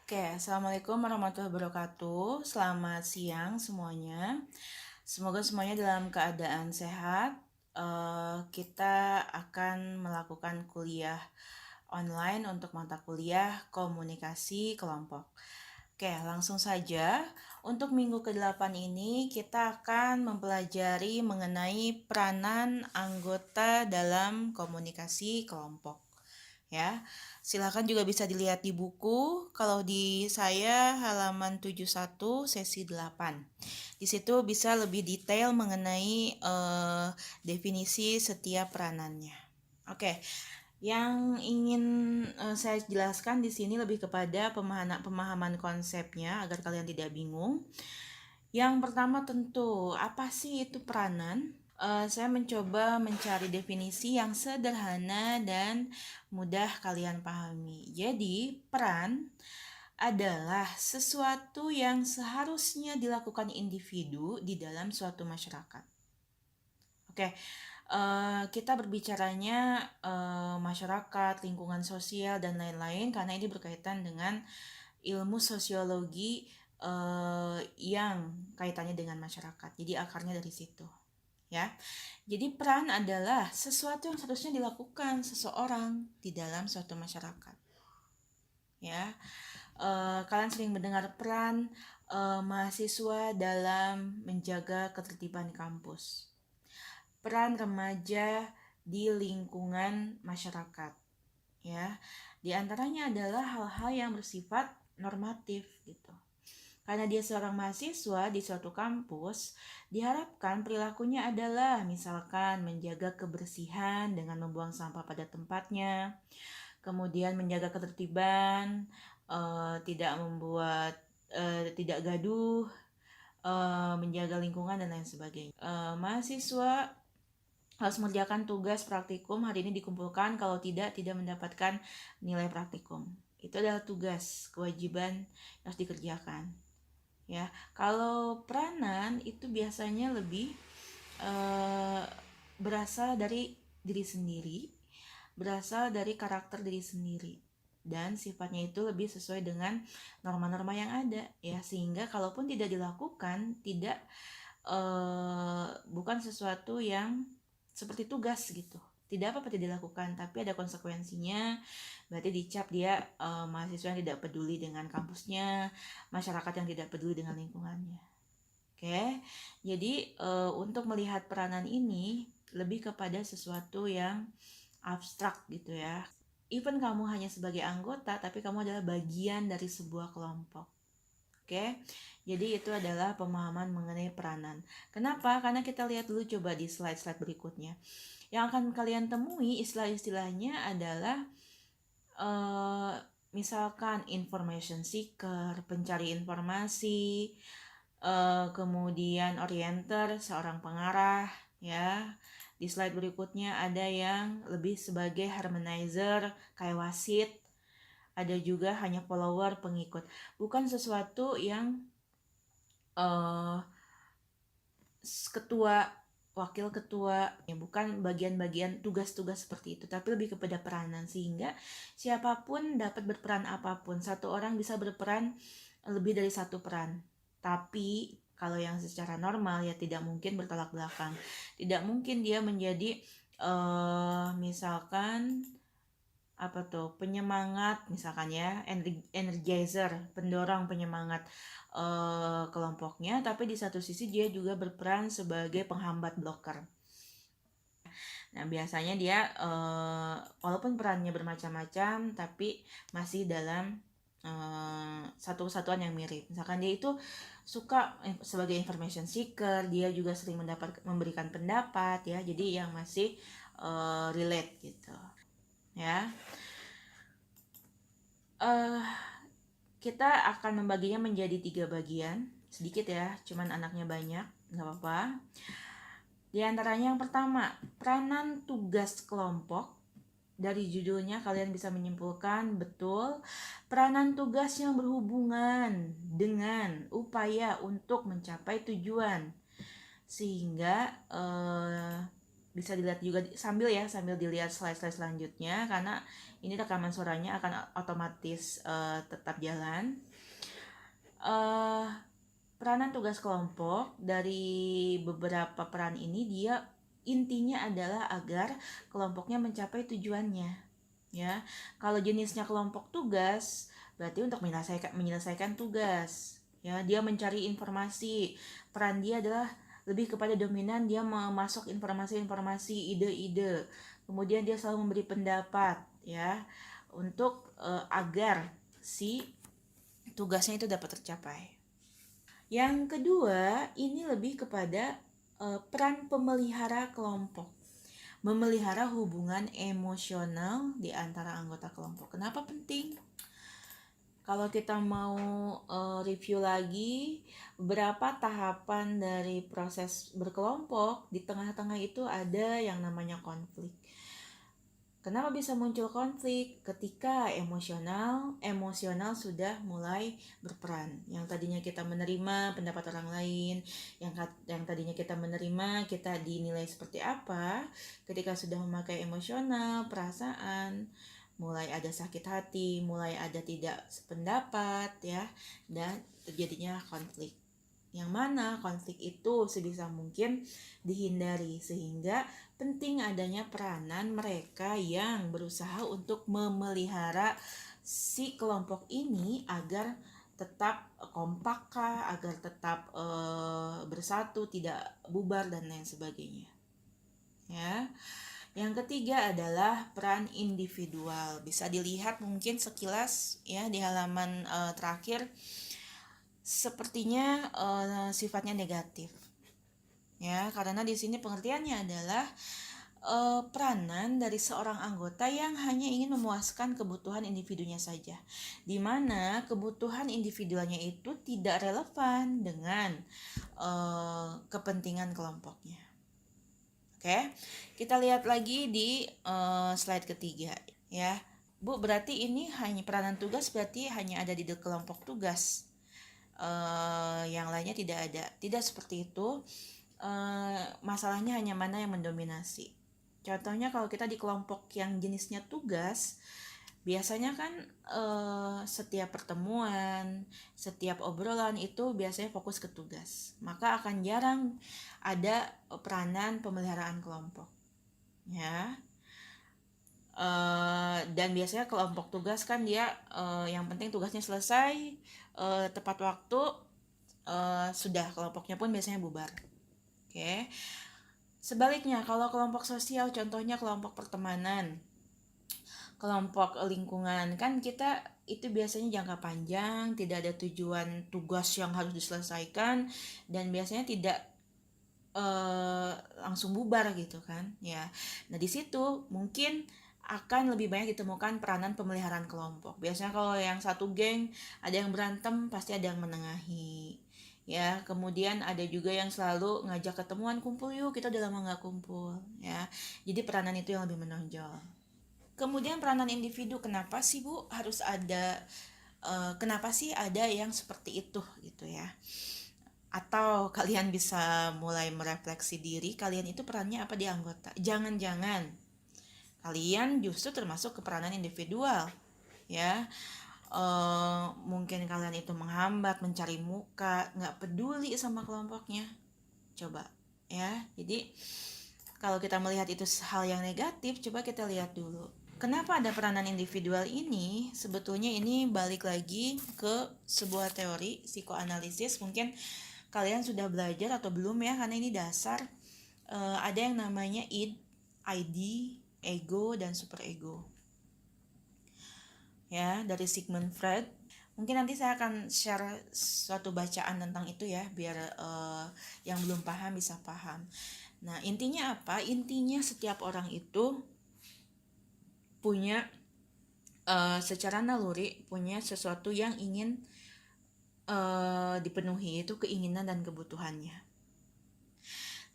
Oke, Assalamualaikum warahmatullahi wabarakatuh. Selamat siang semuanya. Semoga semuanya dalam keadaan sehat. Kita akan melakukan kuliah online untuk mata kuliah komunikasi kelompok. Oke, langsung saja. Untuk minggu ke-8 ini kita akan mempelajari mengenai peranan anggota dalam komunikasi kelompok. Ya, silakan juga bisa dilihat di buku. Kalau di saya halaman 71 sesi 8. Di situ bisa lebih detail mengenai definisi setiap peranannya. Oke. Yang ingin saya jelaskan di sini lebih kepada pemahaman konsepnya agar kalian tidak bingung. Yang pertama tentu, apa sih itu peranan? Saya mencoba mencari definisi yang sederhana dan mudah kalian pahami. Jadi, peran adalah sesuatu yang seharusnya dilakukan individu di dalam suatu masyarakat. Oke, kita berbicaranya masyarakat, lingkungan sosial, dan lain-lain karena ini berkaitan dengan ilmu sosiologi yang kaitannya dengan masyarakat. Jadi akarnya dari situ. Ya, jadi peran adalah sesuatu yang seharusnya dilakukan seseorang di dalam suatu masyarakat. Ya, kalian sering mendengar peran mahasiswa dalam menjaga ketertiban kampus, peran remaja di lingkungan masyarakat. Ya, di antaranya adalah hal-hal yang bersifat normatif gitu. Karena dia seorang mahasiswa di suatu kampus, diharapkan perilakunya adalah misalkan menjaga kebersihan dengan membuang sampah pada tempatnya, kemudian menjaga ketertiban, tidak gaduh, menjaga lingkungan dan lain sebagainya. Mahasiswa harus mengerjakan tugas praktikum hari ini dikumpulkan, kalau tidak mendapatkan nilai praktikum. Itu adalah tugas, kewajiban yang harus dikerjakan. Ya, kalau peranan itu biasanya lebih berasal dari diri sendiri, berasal dari karakter diri sendiri, dan sifatnya itu lebih sesuai dengan norma-norma yang ada, ya, sehingga kalaupun tidak dilakukan, bukan sesuatu yang seperti tugas gitu, tidak apa-apa tidak dilakukan, tapi ada konsekuensinya. Berarti dicap dia mahasiswa yang tidak peduli dengan kampusnya, masyarakat yang tidak peduli dengan lingkungannya. Oke, jadi untuk melihat peranan ini lebih kepada sesuatu yang abstrak gitu ya. Even kamu hanya sebagai anggota, tapi kamu adalah bagian dari sebuah kelompok. Oke, jadi itu adalah pemahaman mengenai peranan. Kenapa? Karena kita lihat dulu coba di slide-slide berikutnya. Yang akan kalian temui istilah-istilahnya adalah misalkan information seeker, pencari informasi, kemudian orienter, seorang pengarah, ya. Di slide berikutnya ada yang lebih sebagai harmonizer, kayak wasit. Ada juga hanya follower, pengikut. Bukan sesuatu yang ketua, wakil ketua, ya, bukan bagian-bagian tugas-tugas seperti itu, tapi lebih kepada peranan, sehingga siapapun dapat berperan apapun. Satu orang bisa berperan lebih dari satu peran, tapi kalau yang secara normal ya tidak mungkin bertolak belakang. Tidak mungkin dia menjadi misalkan penyemangat, misalkan ya, energizer, pendorong, penyemangat kelompoknya, tapi di satu sisi dia juga berperan sebagai penghambat, blocker. Nah, biasanya dia walaupun perannya bermacam-macam, tapi masih dalam satu kesatuan yang mirip. Misalkan dia itu suka sebagai information seeker, dia juga sering memberikan pendapat, ya, jadi yang masih relate gitu, ya. Kita akan membaginya menjadi 3 bagian, sedikit ya, cuman anaknya banyak, nggak apa-apa. Di antaranya yang pertama, peranan tugas kelompok. Dari judulnya kalian bisa menyimpulkan betul peranan tugas yang berhubungan dengan upaya untuk mencapai tujuan, sehingga bisa dilihat juga sambil dilihat slide-slide selanjutnya, karena ini rekaman suaranya akan otomatis tetap jalan. Peranan tugas kelompok dari beberapa peran ini, dia intinya adalah agar kelompoknya mencapai tujuannya, ya. Kalau jenisnya kelompok tugas, berarti untuk menyelesaikan tugas, ya. Dia mencari informasi, peran dia adalah lebih kepada dominan, dia memasok informasi-informasi, ide-ide, kemudian dia selalu memberi pendapat, ya, untuk agar si tugasnya itu dapat tercapai. Yang kedua, ini lebih kepada peran pemelihara kelompok, memelihara hubungan emosional di antara anggota kelompok. Kenapa penting? Kalau kita mau review lagi beberapa tahapan dari proses berkelompok, di tengah-tengah itu ada yang namanya konflik. Kenapa bisa muncul konflik? Ketika emosional sudah mulai berperan. Yang tadinya kita menerima pendapat orang lain, yang tadinya kita menerima kita dinilai seperti apa, ketika sudah memakai emosional, perasaan, mulai ada sakit hati, mulai ada tidak sependapat, ya, dan terjadinya konflik. Yang mana konflik itu sebisa mungkin dihindari, sehingga penting adanya peranan mereka yang berusaha untuk memelihara si kelompok ini agar tetap kompak, agar tetap bersatu, tidak bubar dan lain sebagainya, ya. Yang ketiga adalah peran individual. Bisa dilihat mungkin sekilas, ya, di halaman terakhir, sepertinya sifatnya negatif, ya, karena di sini pengertiannya adalah peranan dari seorang anggota yang hanya ingin memuaskan kebutuhan individunya saja, di mana kebutuhan individualnya itu tidak relevan dengan kepentingan kelompoknya. Oke, kita lihat lagi di slide ketiga, ya. Bu, berarti ini hanya peranan tugas, berarti hanya ada di kelompok tugas, yang lainnya tidak ada. Tidak seperti itu. Masalahnya hanya mana yang mendominasi. Contohnya kalau kita di kelompok yang jenisnya tugas, biasanya kan setiap pertemuan, setiap obrolan itu biasanya fokus ke tugas. Maka akan jarang ada peranan pemeliharaan kelompok, ya. Dan biasanya kelompok tugas kan dia yang penting tugasnya selesai tepat waktu, sudah, kelompoknya pun biasanya bubar. Oke. Sebaliknya, kalau kelompok sosial, contohnya kelompok pertemanan, kelompok lingkungan, kan kita itu biasanya jangka panjang, tidak ada tujuan tugas yang harus diselesaikan, dan biasanya tidak langsung bubar gitu kan, ya. Nah, di situ mungkin akan lebih banyak ditemukan peranan pemeliharaan kelompok. Biasanya kalau yang satu geng ada yang berantem, pasti ada yang menengahi, ya. Kemudian ada juga yang selalu ngajak ketemuan, kumpul yuk, kita udah lama nggak kumpul, ya. Jadi peranan itu yang lebih menonjol. Kemudian peranan individu, kenapa sih Bu harus ada kenapa sih ada yang seperti itu gitu, ya. Atau kalian bisa mulai merefleksi diri, kalian itu perannya apa di anggota. Jangan-jangan kalian justru termasuk ke peranan individual, ya. Mungkin kalian itu menghambat, mencari muka, nggak peduli sama kelompoknya. Coba, ya. Jadi kalau kita melihat itu hal yang negatif, coba kita lihat dulu. Kenapa ada peranan individual ini? Sebetulnya ini balik lagi ke sebuah teori psikoanalisis. Mungkin kalian sudah belajar atau belum, ya, karena ini dasar. Ada yang namanya id, ego, dan superego, ya, dari Sigmund Freud. Mungkin nanti saya akan share suatu bacaan tentang itu, ya, biar yang belum paham bisa paham. Nah, intinya apa? Intinya setiap orang itu punya secara naluri punya sesuatu yang ingin dipenuhi, itu keinginan dan kebutuhannya.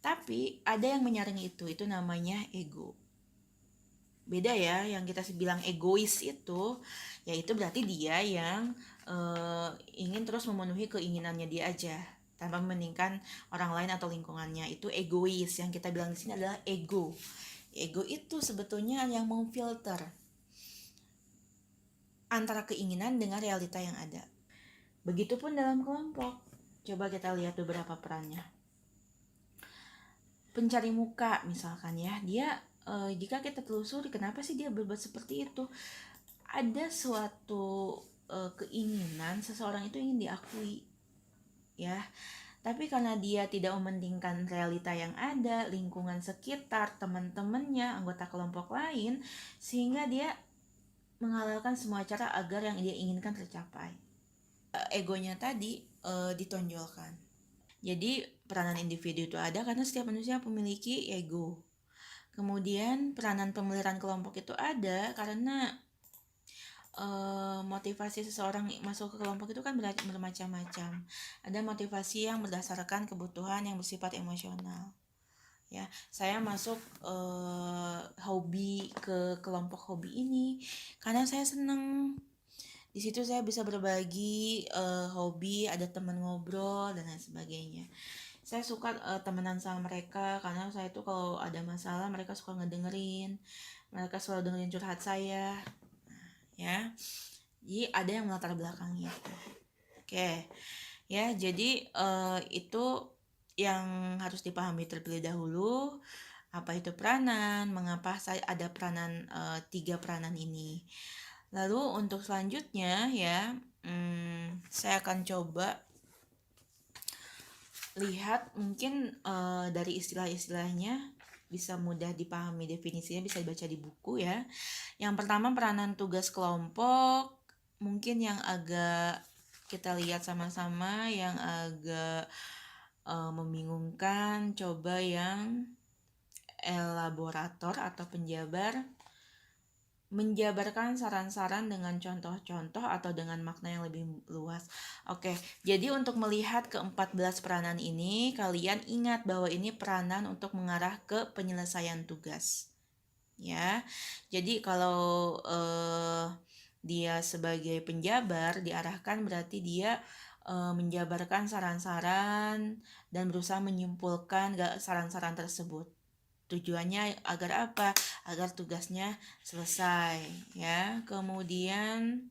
Tapi ada yang menyaring itu namanya ego. Beda, ya, yang kita bilang egois itu, yaitu berarti dia yang ingin terus memenuhi keinginannya dia aja, tanpa membandingkan orang lain atau lingkungannya. Itu egois. Yang kita bilang di sini adalah ego. Ego itu sebetulnya yang memfilter antara keinginan dengan realita yang ada. Begitupun dalam kelompok. Coba kita lihat beberapa perannya. Pencari muka misalkan ya, dia jika kita telusuri kenapa sih dia berbuat seperti itu, ada suatu keinginan seseorang itu ingin diakui ya, tapi karena dia tidak mementingkan realita yang ada, lingkungan sekitar, teman-temannya, anggota kelompok lain, sehingga dia menghalalkan semua cara agar yang dia inginkan tercapai. Egonya tadi ditonjolkan. Jadi peranan individu itu ada karena setiap manusia memiliki ego. Kemudian peranan pemeliharaan kelompok itu ada karena motivasi seseorang masuk ke kelompok itu kan bermacam-macam. Ada motivasi yang berdasarkan kebutuhan yang bersifat emosional. Ya, saya masuk hobi ke kelompok hobi ini karena saya senang. Di situ saya bisa berbagi hobi, ada teman ngobrol dan lain sebagainya. Saya suka temenan sama mereka karena saya itu kalau ada masalah mereka suka ngedengerin, mereka selalu dengerin curhat saya, ya. Jadi ada yang melatar belakangnya. Oke, ya. Jadi itu yang harus dipahami terlebih dahulu. Apa itu peranan? Mengapa saya ada peranan 3 peranan ini? Lalu untuk selanjutnya ya, saya akan coba lihat mungkin dari istilah-istilahnya bisa mudah dipahami, definisinya bisa dibaca di buku ya. Yang pertama peranan tugas kelompok, mungkin yang agak kita lihat sama-sama yang agak membingungkan, coba yang elaborator atau penjabar. Menjabarkan saran-saran dengan contoh-contoh atau dengan makna yang lebih luas. Oke, jadi untuk melihat ke-14 peranan ini, kalian ingat bahwa ini peranan untuk mengarah ke penyelesaian tugas. Ya, jadi kalau dia sebagai penjabar diarahkan berarti dia menjabarkan saran-saran dan berusaha menyimpulkan saran-saran tersebut. Tujuannya agar apa? Agar tugasnya selesai ya. Kemudian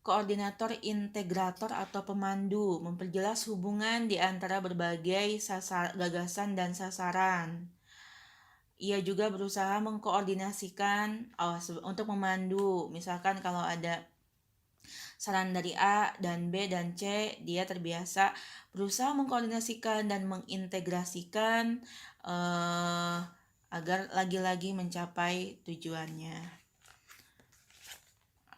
koordinator, integrator atau pemandu memperjelas hubungan di antara berbagai gagasan dan sasaran. Ia juga berusaha mengkoordinasikan untuk memandu. Misalkan kalau ada saran dari A dan B dan C, dia terbiasa berusaha mengkoordinasikan dan mengintegrasikan agar lagi-lagi mencapai tujuannya.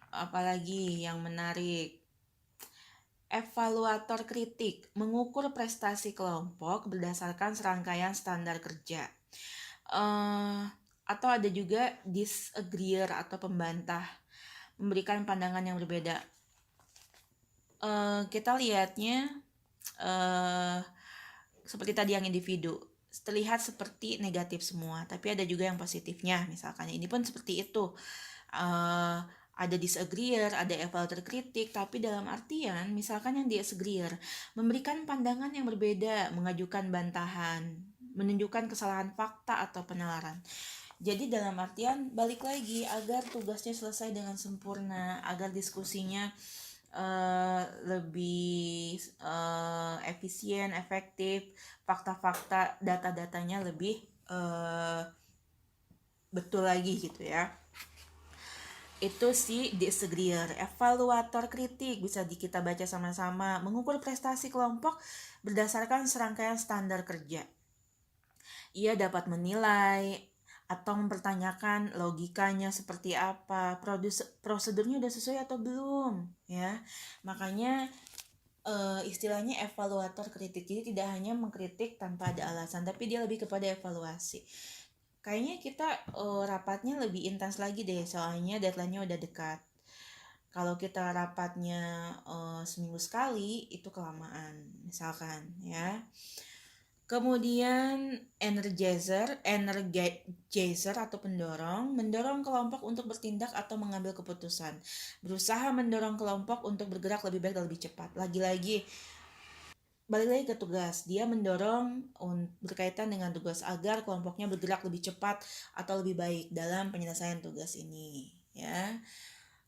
Apalagi yang menarik, evaluator kritik mengukur prestasi kelompok berdasarkan serangkaian standar kerja. Atau ada juga disagreeer atau pembantah, memberikan pandangan yang berbeda. Kita lihatnya seperti tadi yang individu terlihat seperti negatif semua, tapi ada juga yang positifnya. Misalkan ini pun seperti itu, ada disagreeer, ada evaluator kritik, tapi dalam artian misalkan yang disagreeer memberikan pandangan yang berbeda, mengajukan bantahan, menunjukkan kesalahan fakta atau penalaran. Jadi dalam artian balik lagi agar tugasnya selesai dengan sempurna, agar diskusinya lebih efisien, efektif, fakta-fakta, data-datanya lebih betul lagi gitu ya. Itu si disagreeer. Evaluator kritik bisa kita baca sama-sama, mengukur prestasi kelompok berdasarkan serangkaian standar kerja. Ia dapat menilai atau mempertanyakan logikanya seperti apa, prosedurnya udah sesuai atau belum ya. Makanya istilahnya evaluator kritik. Jadi tidak hanya mengkritik tanpa ada alasan, tapi dia lebih kepada evaluasi. Kayaknya kita rapatnya lebih intens lagi deh, soalnya deadline-nya udah dekat. Kalau kita rapatnya seminggu sekali itu kelamaan misalkan ya. Kemudian energizer atau pendorong, mendorong kelompok untuk bertindak atau mengambil keputusan. Berusaha mendorong kelompok untuk bergerak lebih baik dan lebih cepat. Lagi-lagi balik lagi ke tugas, dia mendorong berkaitan dengan tugas agar kelompoknya bergerak lebih cepat atau lebih baik dalam penyelesaian tugas ini, ya.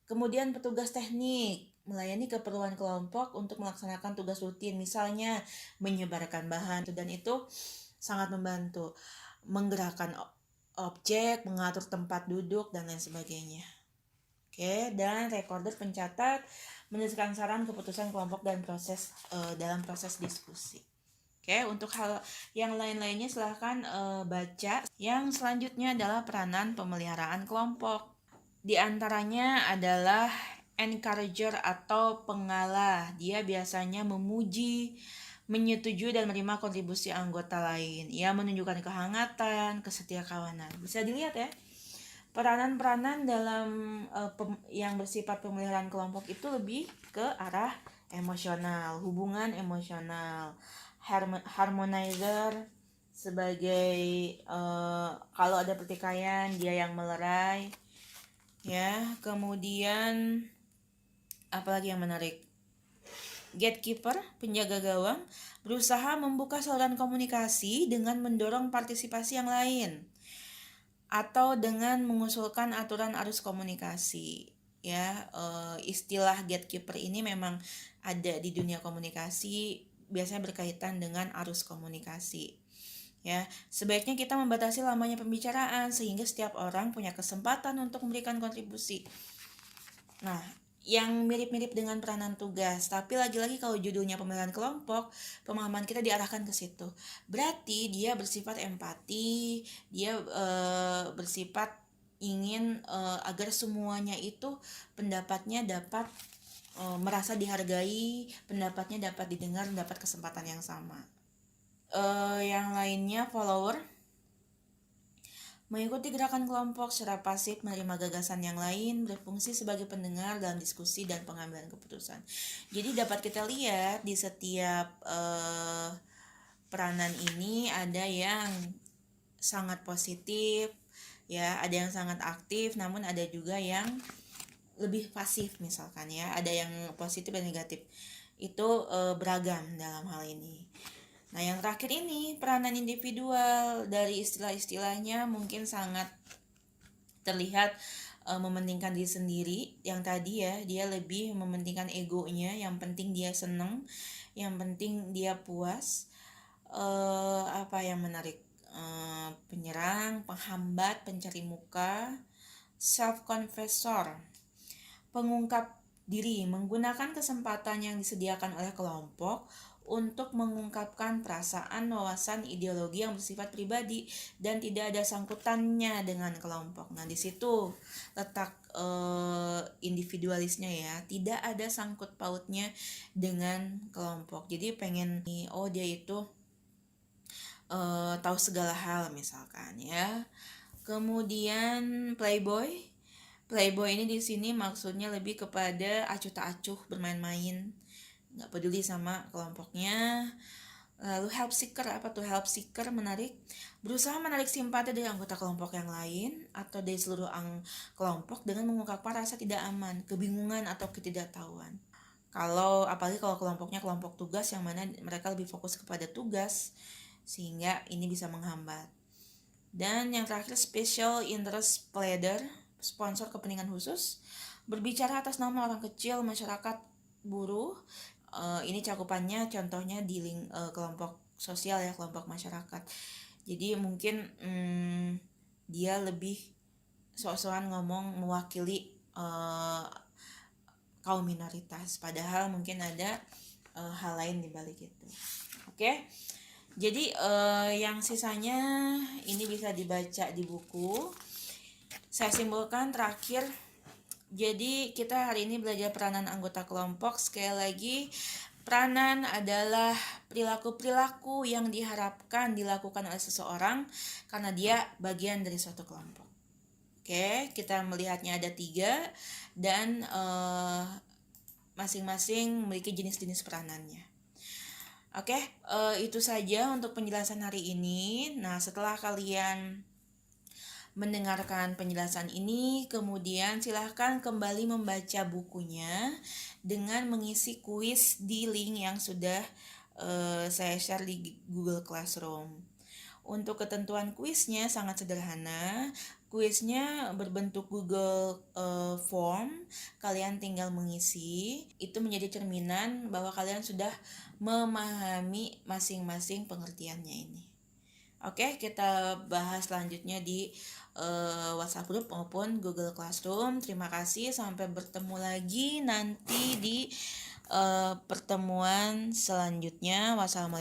Kemudian petugas teknik melayani keperluan kelompok untuk melaksanakan tugas rutin, misalnya menyebarkan bahan, dan itu sangat membantu menggerakkan objek, mengatur tempat duduk, dan lain sebagainya. Oke, dan recorder pencatat menuliskan saran keputusan kelompok dan dalam proses diskusi. Oke, untuk hal yang lain-lainnya silahkan baca. Yang selanjutnya adalah peranan pemeliharaan kelompok. Di antaranya adalah encourager atau pengalah. Dia biasanya memuji, menyetujui dan menerima kontribusi anggota lain. Ia menunjukkan kehangatan, kesetiakawanan. Bisa dilihat ya, peranan-peranan dalam yang bersifat pemeliharaan kelompok itu lebih ke arah emosional, hubungan emosional. Harmonizer sebagai kalau ada pertikaian dia yang melerai, ya. Kemudian apalagi yang menarik, gatekeeper, penjaga gawang, berusaha membuka saluran komunikasi dengan mendorong partisipasi yang lain atau dengan mengusulkan aturan arus komunikasi, ya. Istilah gatekeeper ini memang ada di dunia komunikasi, biasanya berkaitan dengan arus komunikasi, ya. Sebaiknya kita membatasi lamanya pembicaraan sehingga setiap orang punya kesempatan untuk memberikan kontribusi. Nah, yang mirip-mirip dengan peranan tugas, tapi lagi-lagi kalau judulnya pemilihan kelompok, pemahaman kita diarahkan ke situ. Berarti dia bersifat empati, dia bersifat ingin agar semuanya itu pendapatnya dapat merasa dihargai, pendapatnya dapat didengar, dapat kesempatan yang sama. Yang lainnya follower, mengikuti gerakan kelompok secara pasif, menerima gagasan yang lain, berfungsi sebagai pendengar dalam diskusi dan pengambilan keputusan. Jadi dapat kita lihat di setiap peranan ini ada yang sangat positif, ya, ada yang sangat aktif, namun ada juga yang lebih pasif misalkan, ya, ada yang positif dan negatif. Itu beragam dalam hal ini. Nah, yang terakhir ini peranan individual, dari istilah-istilahnya mungkin sangat terlihat mementingkan diri sendiri. Yang tadi ya, dia lebih mementingkan egonya, yang penting dia seneng, yang penting dia puas. Apa yang menarik? Penyerang, penghambat, pencari muka, self-confessor, pengungkap diri, menggunakan kesempatan yang disediakan oleh kelompok untuk mengungkapkan perasaan, wawasan, ideologi yang bersifat pribadi dan tidak ada sangkutannya dengan kelompok. Nah, di situ letak individualisnya, ya, tidak ada sangkut pautnya dengan kelompok. Jadi pengen dia itu tahu segala hal misalkan, ya. Kemudian playboy ini di sini maksudnya lebih kepada acuh tak acuh, bermain-main, nggak peduli sama kelompoknya. Lalu help seeker, apa tuh help seeker? Menarik, berusaha menarik simpati dari anggota kelompok yang lain atau dari seluruh kelompok dengan mengungkapkan rasa tidak aman, kebingungan atau ketidaktahuan. Apalagi kalau kelompoknya kelompok tugas yang mana mereka lebih fokus kepada tugas, sehingga ini bisa menghambat. Dan yang terakhir special interest pleader, sponsor kepentingan khusus, berbicara atas nama orang kecil, masyarakat, buruh. Ini cakupannya contohnya di kelompok sosial, ya, kelompok masyarakat. Jadi mungkin dia lebih sok-sokan ngomong mewakili kaum minoritas, padahal mungkin ada hal lain di balik itu. Oke. Jadi yang sisanya ini bisa dibaca di buku. Saya simpulkan terakhir. Jadi kita hari ini belajar peranan anggota kelompok. Sekali lagi, peranan adalah perilaku-perilaku yang diharapkan dilakukan oleh seseorang karena dia bagian dari suatu kelompok. Oke, kita melihatnya ada 3 dan masing-masing memiliki jenis-jenis peranannya. Oke, itu saja untuk penjelasan hari ini. Nah, setelah kalian mendengarkan penjelasan ini, kemudian silahkan kembali membaca bukunya dengan mengisi kuis di link yang sudah saya share di Google Classroom. Untuk ketentuan kuisnya sangat sederhana. Kuisnya berbentuk Google Form. Kalian tinggal mengisi. Itu menjadi cerminan bahwa kalian sudah memahami masing-masing pengertiannya ini. Oke, kita bahas selanjutnya di WhatsApp group maupun Google Classroom. Terima kasih, sampai bertemu lagi nanti di pertemuan selanjutnya. Wassalamualaikum.